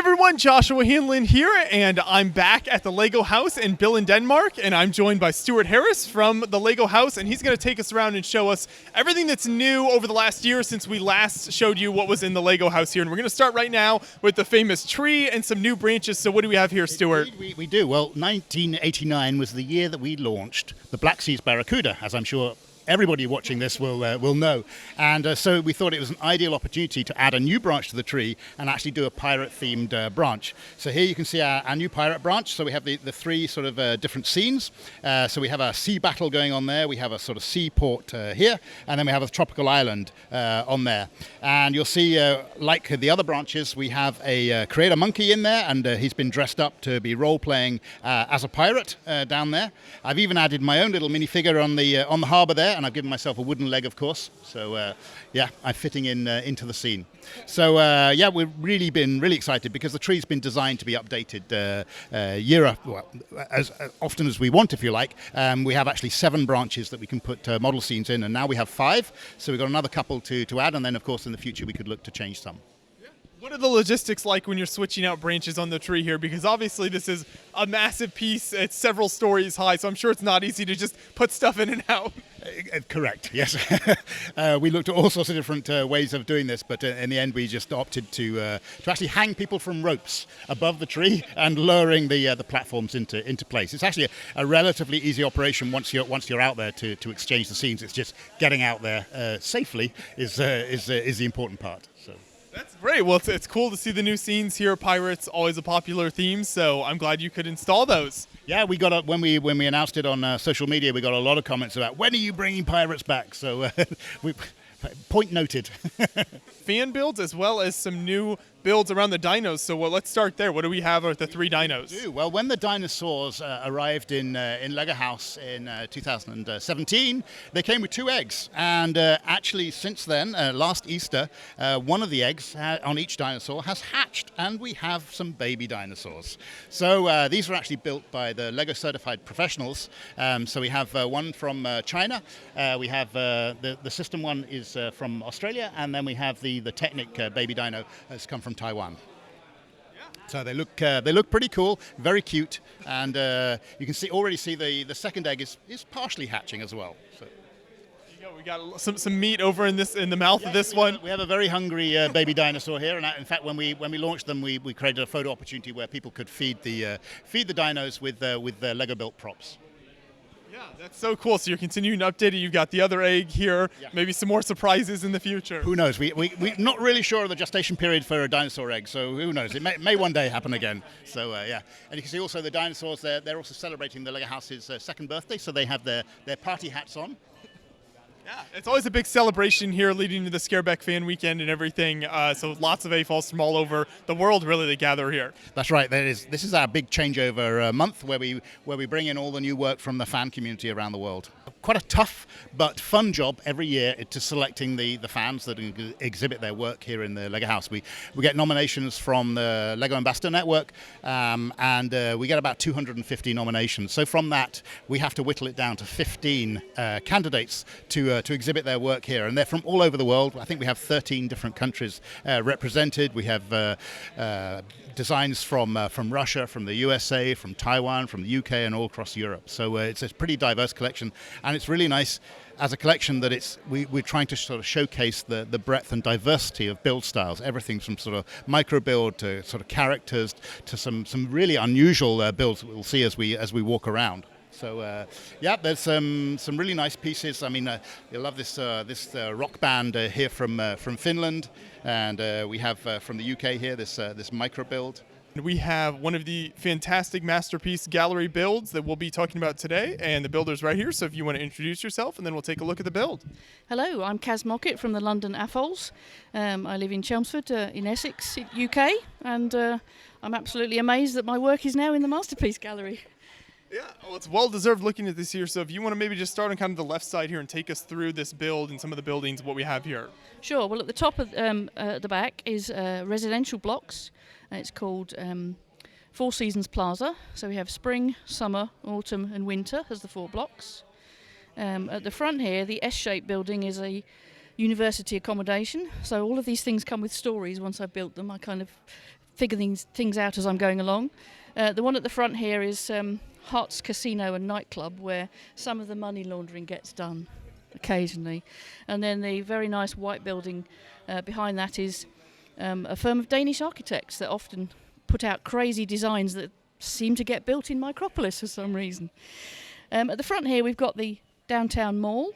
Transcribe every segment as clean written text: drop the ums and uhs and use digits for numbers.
everyone, Joshua Hanlon here, and I'm back at the Lego House in Billund, Denmark, and I'm joined by Stuart Harris from the Lego House, and he's going to take us around and show us everything that's new over the last year since we last showed you what was in the Lego House here. And we're going to start right now with the famous tree and some new branches. So what do we have here, Stuart? Indeed, we do. Well, 1989 was the year that we launched the Black Seas Barracuda, as I'm sure everybody watching this will know. And so we thought it was an ideal opportunity to add a new branch to the tree and actually do a pirate-themed branch. So here you can see our new pirate branch. So we have the three sort of different scenes. So we have a sea battle going on there. We have a sort of seaport here. And then we have a tropical island on there. And you'll see, like the other branches, we have a creator monkey in there. And he's been dressed up to be role-playing as a pirate down there. I've even added my own little minifigure on the harbour there. And I've given myself a wooden leg, of course. So, yeah, I'm fitting into the scene. So, yeah, we've really been really excited because the tree's been designed to be updated as often as we want, if you like. We have actually 7 branches that we can put model scenes in, and now we have 5. So we've got another couple to add, and then, of course, in the future we could look to change some. What are the logistics like when you're switching out branches on the tree here? Because obviously this is a massive piece. It's several stories high, so I'm sure it's not easy to just put stuff in and out. Correct, yes. We looked at all sorts of different ways of doing this, but in the end we just opted to actually hang people from ropes above the tree and lowering the platforms into place. It's actually a relatively easy operation once you're out there to exchange the scenes. It's just getting out there safely is the important part. So. That's great. Well, it's cool to see the new scenes here. Pirates, always a popular theme, so I'm glad you could install those. Yeah, we got when we announced it on social media, we got a lot of comments about when are you bringing pirates back. So point noted. Fan builds as well as some new builds around the dinos. So let's start there. What do we have with the 3 dinos? Well, when the dinosaurs arrived in Lego House in 2017, they came with 2 eggs. And actually, since then, last Easter, one of the eggs on each dinosaur has hatched, and we have some baby dinosaurs. So these are actually built by the Lego certified professionals. So we have one from China. We have the system one is from Australia, and then we have the Technic baby dino has come from Taiwan. So they look pretty cool, very cute, and you can already see the second egg is partially hatching as well. So. We got some meat over in the mouth of this one. We have a very hungry baby dinosaur here, and in fact, when we launched them, we created a photo opportunity where people could feed the dinos with their Lego built props. Yeah, that's so cool. So you're continuing to update it. You've got the other egg here. Yeah. Maybe some more surprises in the future. Who knows? We're not really sure of the gestation period for a dinosaur egg, so who knows? It may one day happen again. So, yeah. And you can see also the dinosaurs, they're also celebrating the Lego House's 2nd birthday, so they have their party hats on. Yeah, it's always a big celebration here leading to the Scareback Fan Weekend and everything. So lots of AFOLs from all over the world really that gather here. That's right. This is our big changeover month where we bring in all the new work from the fan community around the world. Quite a tough but fun job every year to selecting the fans that exhibit their work here in the Lego House. We get nominations from the Lego Ambassador Network, and we get about 250 nominations. So from that, we have to whittle it down to 15 candidates to exhibit their work here, and they're from all over the world. I think we have 13 different countries represented. We have designs from Russia, from the USA, from Taiwan, from the UK, and all across Europe. So it's a pretty diverse collection, and it's really nice as a collection that we're trying to sort of showcase the breadth and diversity of build styles. Everything from sort of micro build to sort of characters to some really unusual builds that we'll see as we walk around. So yeah, there's some really nice pieces. I mean, you'll love this rock band here from Finland, and we have from the UK here this micro build. We have one of the fantastic masterpiece gallery builds that we'll be talking about today, and the builder's right here. So if you want to introduce yourself, and then we'll take a look at the build. Hello, I'm Kaz Mockett from the London AFOLs. I live in Chelmsford in Essex, UK, and I'm absolutely amazed that my work is now in the Masterpiece Gallery. Yeah, well, it's well-deserved looking at this here. So if you want to maybe just start on kind of the left side here and take us through this build and some of the buildings, what we have here. Sure. Well, at the top of the back is residential blocks. It's called Four Seasons Plaza. So we have spring, summer, autumn and winter as the 4 blocks. At the front here, the S-shaped building is a university accommodation. So all of these things come with stories once I've built them. I kind of figure things out as I'm going along. The one at the front here is Hearts Casino and Nightclub, where some of the money laundering gets done occasionally. And then the very nice white building behind that is a firm of Danish architects that often put out crazy designs that seem to get built in Micropolis for some reason. At the front here we've got the downtown mall,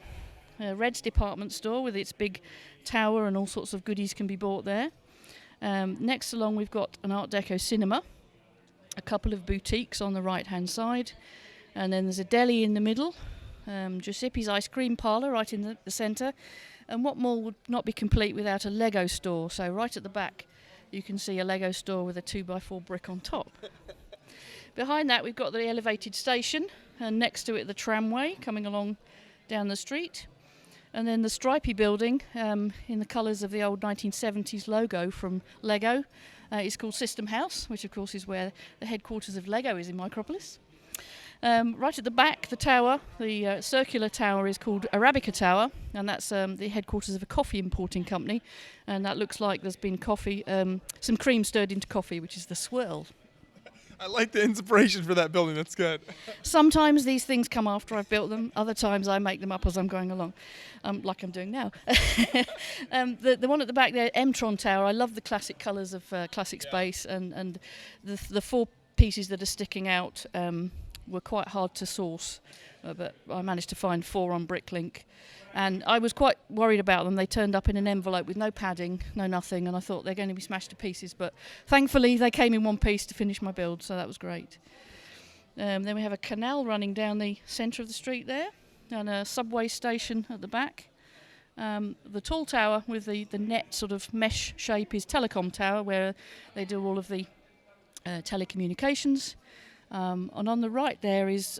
Red's department store with its big tower, and all sorts of goodies can be bought there. Next along we've got an Art Deco cinema, a couple of boutiques on the right hand side, and then there's a deli in the middle, Giuseppe's ice cream parlour right in the centre, and what mall would not be complete without a Lego store? So right at the back you can see a Lego store with a 2x4 brick on top. Behind that we've got the elevated station, and next to it the tramway coming along down the street. And then the stripy building in the colours of the old 1970s logo from Lego is called System House, which of course is where the headquarters of Lego is in Micropolis. Right at the back, the tower, the circular tower, is called Arabica Tower, and that's the headquarters of a coffee importing company. And that looks like there's been coffee, some cream stirred into coffee, which is the swirl. I like the inspiration for that building. That's good. Sometimes these things come after I've built them. Other times I make them up as I'm going along, like I'm doing now. The one at the back there, Mtron Tower, I love the classic colours of classic space, and the four pieces that are sticking out were quite hard to source, but I managed to find 4 on Bricklink. And I was quite worried about them. They turned up in an envelope with no padding, no nothing, and I thought they're going to be smashed to pieces. But thankfully, they came in one piece to finish my build, so that was great. Then we have a canal running down the centre of the street there, and a subway station at the back. The tall tower with the net sort of mesh shape is Telecom Tower, where they do all of the telecommunications. And on the right there is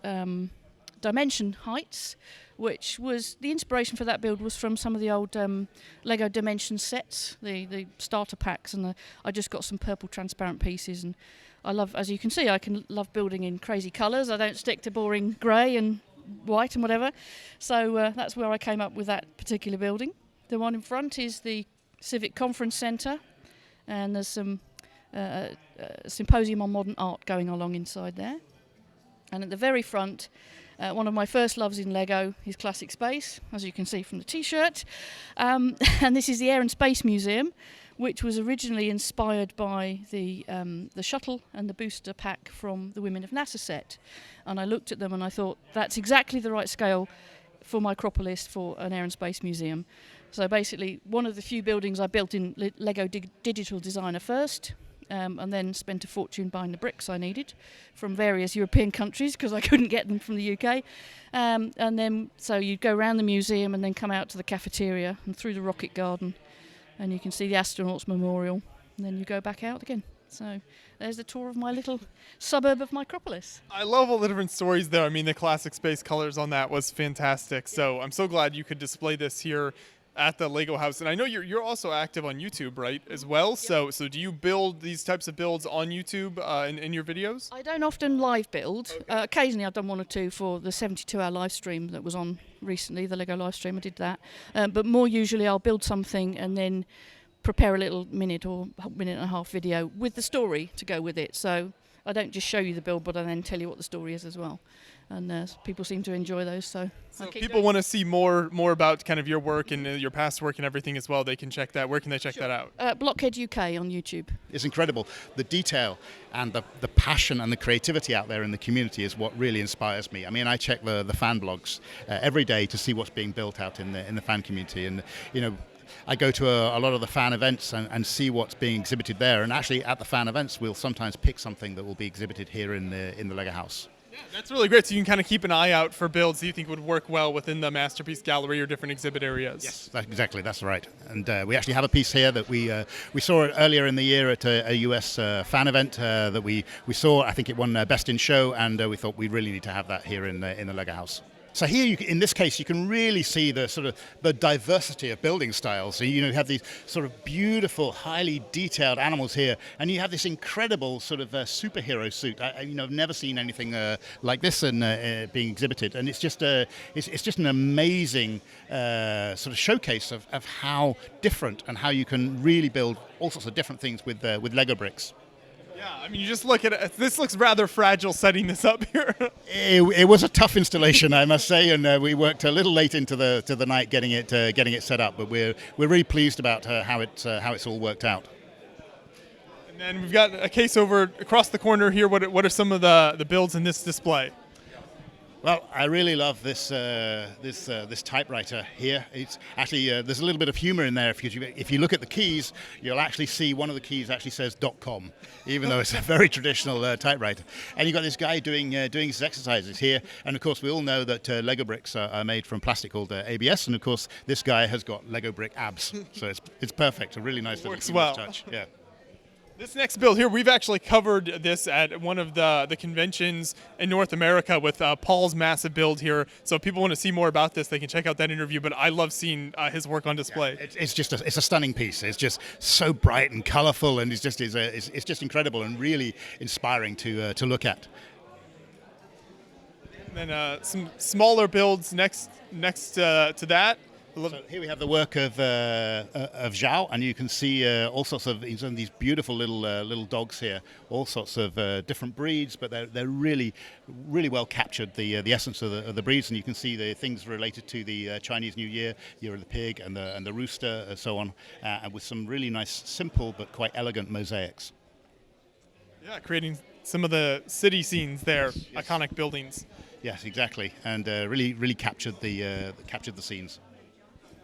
Dimension Heights, which was the inspiration for that build was from some of the old Lego Dimension sets, the starter packs, and I just got some purple transparent pieces, and I love, as you can see, I can love building in crazy colours. I don't stick to boring grey and white and whatever, so that's where I came up with that particular building. The one in front is the Civic Conference Centre, and there's some symposium on modern art going along inside there. And at the very front, one of my first loves in Lego is Classic Space, as you can see from the T-shirt. And this is the Air and Space Museum, which was originally inspired by the shuttle and the booster pack from the Women of NASA set. And I looked at them and I thought, that's exactly the right scale for Micropolis for an Air and Space Museum. So basically, one of the few buildings I built in Lego Digital Designer first, and then spent a fortune buying the bricks I needed from various European countries because I couldn't get them from the UK. And then, so you'd go around the museum and then come out to the cafeteria and through the rocket garden, and you can see the Astronauts Memorial, and then you go back out again. So there's the tour of my little suburb of Micropolis. I love all the different stories there. I mean, the classic space colors on that was fantastic. So I'm so glad you could display this here at the Lego house. And I know you're also active on YouTube, right, as well? So do you build these types of builds on YouTube in your videos? I don't often live build. Okay. Occasionally I've done one or two for the 72-hour live stream that was on recently, the Lego live stream. I did that. But more usually I'll build something and then prepare a little minute or minute and a half video with the story to go with it. So I don't just show you the build, but I then tell you what the story is as well. And people seem to enjoy those. So if people want to see more about kind of your work and your past work and everything as well, they can check that. Where can they check that out? Blockhead UK on YouTube. It's incredible. The detail and the passion and the creativity out there in the community is what really inspires me. I mean, I check the fan blogs every day to see what's being built out in the fan community, and I go to a lot of the fan events and see what's being exhibited there. And actually, at the fan events, we'll sometimes pick something that will be exhibited here in the Lego house. Yeah, that's really great. So you can kind of keep an eye out for builds that you think would work well within the Masterpiece Gallery or different exhibit areas. Yes, exactly. That's right. And we actually have a piece here that we saw it earlier in the year at a US fan event that we saw. I think it won Best in Show, and we thought we really need to have that here in the Lego house. So here, in this case, you can really see the sort of the diversity of building styles. So you have these sort of beautiful, highly detailed animals here, and you have this incredible sort of superhero suit. I've never seen anything like this being exhibited, and it's just an amazing sort of showcase of how different and how you can really build all sorts of different things with Lego bricks. Yeah, I mean, you just look at it. This looks rather fragile setting this up here. It was a tough installation, I must say, and we worked a little late into the night getting it set up. But we're really pleased about how it's all worked out. And then we've got a case over across the corner here. What are some of the builds in this display? Well, I really love this typewriter here. It's actually there's a little bit of humor in there. If you look at the keys, you'll actually see one of the keys actually says .com, even though it's a very traditional typewriter. And you've got this guy doing his exercises here. And of course, we all know that Lego bricks are made from plastic called ABS. And of course, this guy has got Lego brick abs, so it's perfect. A really nice little touch. Yeah. This next build here, we've actually covered this at one of the conventions in North America with Paul's massive build here. So if people want to see more about this, they can check out that interview. But I love seeing his work on display. Yeah, it's a stunning piece. It's just so bright and colourful, and it's just incredible and really inspiring to look at. And then some smaller builds next to that. So here we have the work of Zhao, and you can see all sorts of these beautiful little dogs here, all sorts of different breeds, but they're really well captured the essence of the breeds, and you can see the things related to the Chinese New Year, Year of the Pig, and the rooster, and so on, and with some really nice, simple but quite elegant mosaics. Yeah, creating some of the city scenes there, yes. Iconic buildings. Yes, exactly, and really captured the scenes.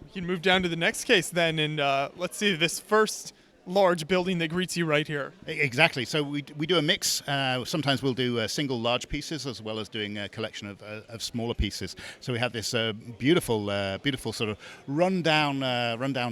You can move down to the next case then, and let's see this first large building that greets you right here. Exactly. So we do a mix. Sometimes we'll do single large pieces as well as doing a collection of smaller pieces. So we have this beautiful sort of rundown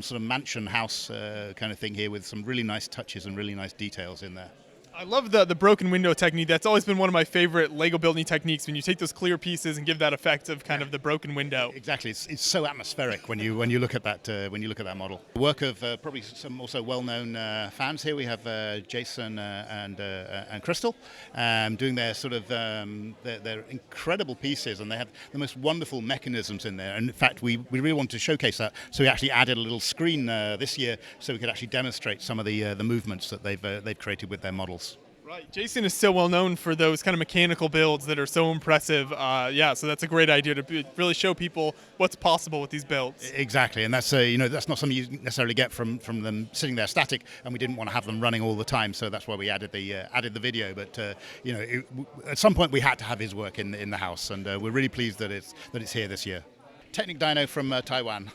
sort of mansion house kind of thing here with some really nice touches and really nice details in there. I love the broken window technique. That's always been one of my favorite Lego building techniques, when you take those clear pieces and give that effect of kind of the broken window. Exactly, it's so atmospheric when you look at that model. The work of probably some also well-known fans here. We have Jason and Crystal doing their sort of their incredible pieces, and they have the most wonderful mechanisms in there. And in fact, we really wanted to showcase that, so we actually added a little screen this year so we could actually demonstrate some of the movements that they've created with their models. Right. Jason is so well known for those kind of mechanical builds that are so impressive. Yeah, so that's a great idea to really show people what's possible with these builds. Exactly, and that's that's not something you necessarily get from them sitting there static, and we didn't want to have them running all the time, so that's why we added the video. But at some point we had to have his work in the house, and we're really pleased that it's here this year. Technic Dino from Taiwan.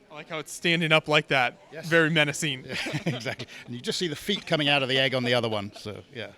I like how it's standing up like that. Yes. Very menacing. Yeah, exactly. And you just see the feet coming out of the egg on the other one. So, yeah.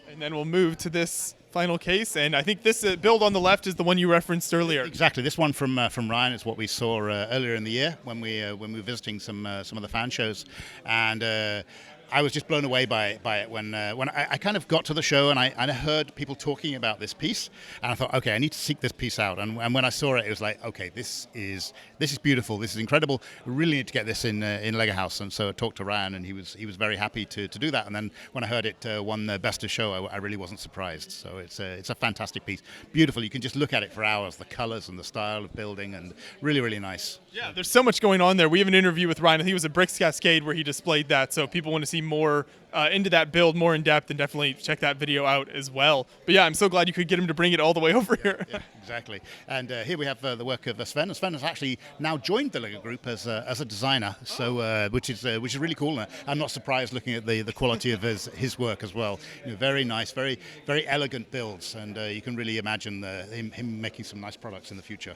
And then we'll move to this final case, and I think this build on the left is the one you referenced earlier. Exactly. This one from Ryan is what we saw earlier in the year when we were visiting some of the fan shows, and I was just blown away by it when I kind of got to the show and I heard people talking about this piece, and I thought, okay, I need to seek this piece out. And when I saw it, it was like, okay, this is beautiful, this is incredible. We really need to get this in Lego House. And so I talked to Ryan, and he was very happy to do that. And then when I heard it won the Best of Show, I really wasn't surprised. So it's a fantastic piece, beautiful. You can just look at it for hours. The colors and the style of building, and really nice. Yeah, there's so much going on there. We have an interview with Ryan. I think it was at Bricks Cascade where he displayed that. So if people want to see more into that build, more in depth, and definitely check that video out as well. But yeah, I'm so glad you could get him to bring it all the way over here. Yeah, exactly. And here we have the work of Sven. Sven has actually now joined the Lego Group as a designer, so which is really cool. I'm not surprised looking at the quality of his work as well. Very nice, very elegant builds, and you can really imagine him making some nice products in the future.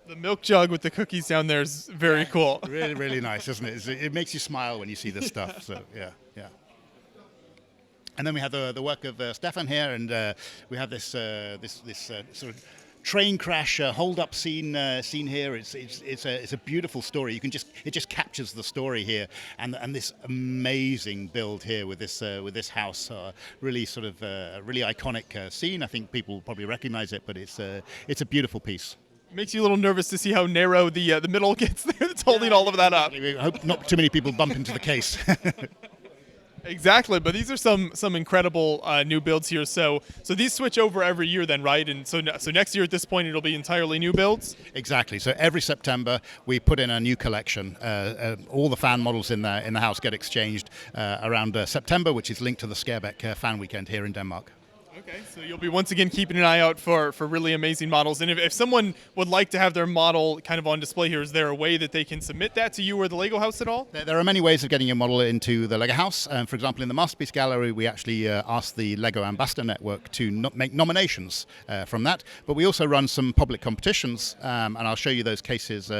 The milk jug with the cookies down there is very cool. Really nice, isn't it? It makes you smile when you see this stuff. So yeah. And then we have the work of Stefan here, and we have this sort of train crash hold-up scene here. It's a beautiful story. It just captures the story here, and this amazing build here with this house. Really sort of really iconic scene. I think people probably recognize it, but it's a beautiful piece. Makes you a little nervous to see how narrow the middle gets there. That's holding all of that up. I hope not too many people bump into the case. Exactly, but these are some incredible new builds here. So these switch over every year, then, right? And so next year at this point it'll be entirely new builds. Exactly. So every September we put in a new collection. All the fan models in the house get exchanged around September, which is linked to the Scareback Fan Weekend here in Denmark. Okay, so you'll be once again keeping an eye out for really amazing models. And if someone would like to have their model kind of on display here, is there a way that they can submit that to you or the Lego House at all? There are many ways of getting your model into the Lego House. For example, in the Masterpiece Gallery, we actually asked the Lego Ambassador Network to make nominations from that. But we also run some public competitions, and I'll show you those cases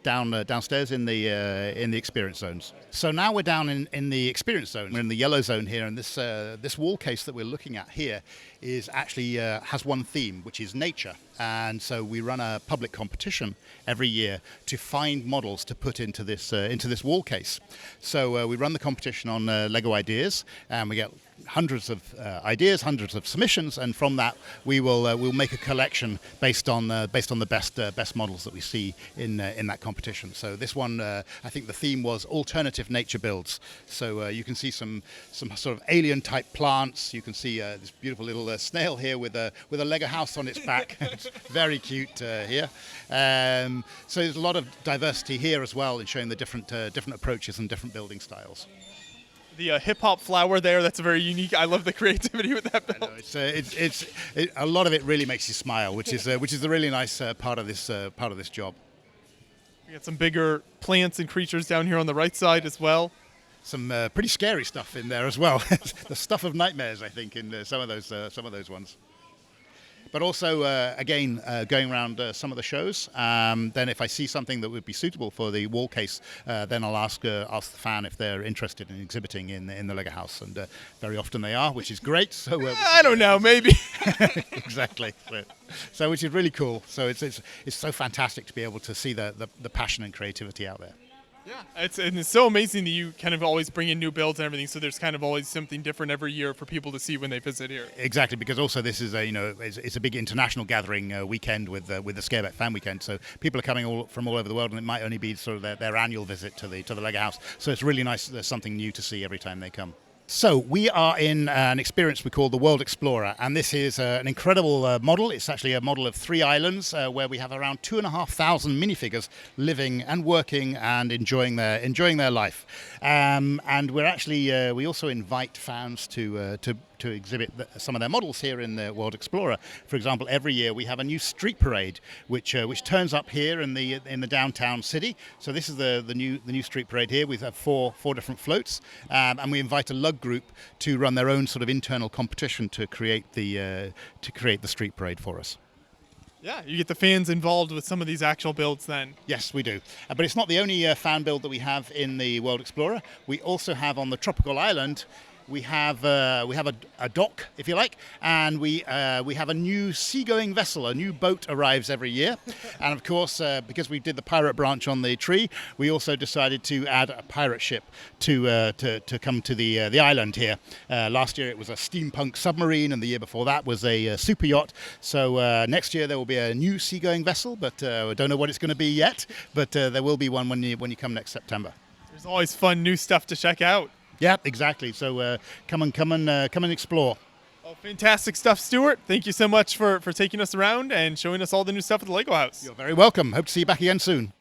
downstairs in the experience zones. So now we're down in the experience zone. We're in the yellow zone here, and this wall case that we're looking at here is actually has one theme, which is nature. And so we run a public competition every year to find models to put into this wall case. So we run the competition on Lego Ideas, and we get hundreds of ideas, hundreds of submissions, and from that we'll make a collection based on the best models that we see in that competition. So this one, I think the theme was alternative nature builds. So you can see some sort of alien type plants. You can see this beautiful little snail here with a Lego house on its back. It's very cute here. So there's a lot of diversity here as well in showing the different approaches and different building styles. The hip-hop flower there, that's very unique. I love the creativity with that build. A lot of it really makes you smile, which is a really nice part of this job. We got some bigger plants and creatures down here on the right side as well. Some pretty scary stuff in there as well. The stuff of nightmares, I think, in some of those ones. But also, again, going around some of the shows, then if I see something that would be suitable for the wall case, then I'll ask the fan if they're interested in exhibiting in the Lego House, and very often they are, which is great. So I don't know, maybe. Exactly. So which is really cool. So it's so fantastic to be able to see the passion and creativity out there. Yeah, it's so amazing that you kind of always bring in new builds and everything. So there's kind of always something different every year for people to see when they visit here. Exactly, because also this is it's a big international gathering weekend with the Scareback Fan Weekend. So people are coming from all over the world, and it might only be sort of their annual visit to the Lego House. So it's really nice. There's something new to see every time they come. So we are in an experience we call the World Explorer, and this is an incredible model. It's actually a model of 3 islands where we have around 2,500 minifigures living and working and enjoying their life. And we're actually we also invite fans to exhibit some of their models here in the World Explorer. For example, every year we have a new street parade, which turns up here in the downtown city. So this is the new street parade here. We have four different floats, and we invite a lug group to run their own sort of internal competition to create the street parade for us. Yeah, you get the fans involved with some of these actual builds then. Yes, we do. But it's not the only fan build that we have in the World Explorer. We also have on the tropical island, we have a dock, if you like, and we have a new seagoing vessel. A new boat arrives every year, and of course, because we did the pirate branch on the tree, we also decided to add a pirate ship to come to the island here. Last year it was a steampunk submarine, and the year before that was a super yacht. So next year there will be a new seagoing vessel, but I don't know what it's going to be yet. But there will be one when you come next September. There's always fun new stuff to check out. Yeah, exactly. So come and explore. Oh, fantastic stuff, Stuart. Thank you so much for taking us around and showing us all the new stuff at the Lego House. You're very welcome. Hope to see you back again soon.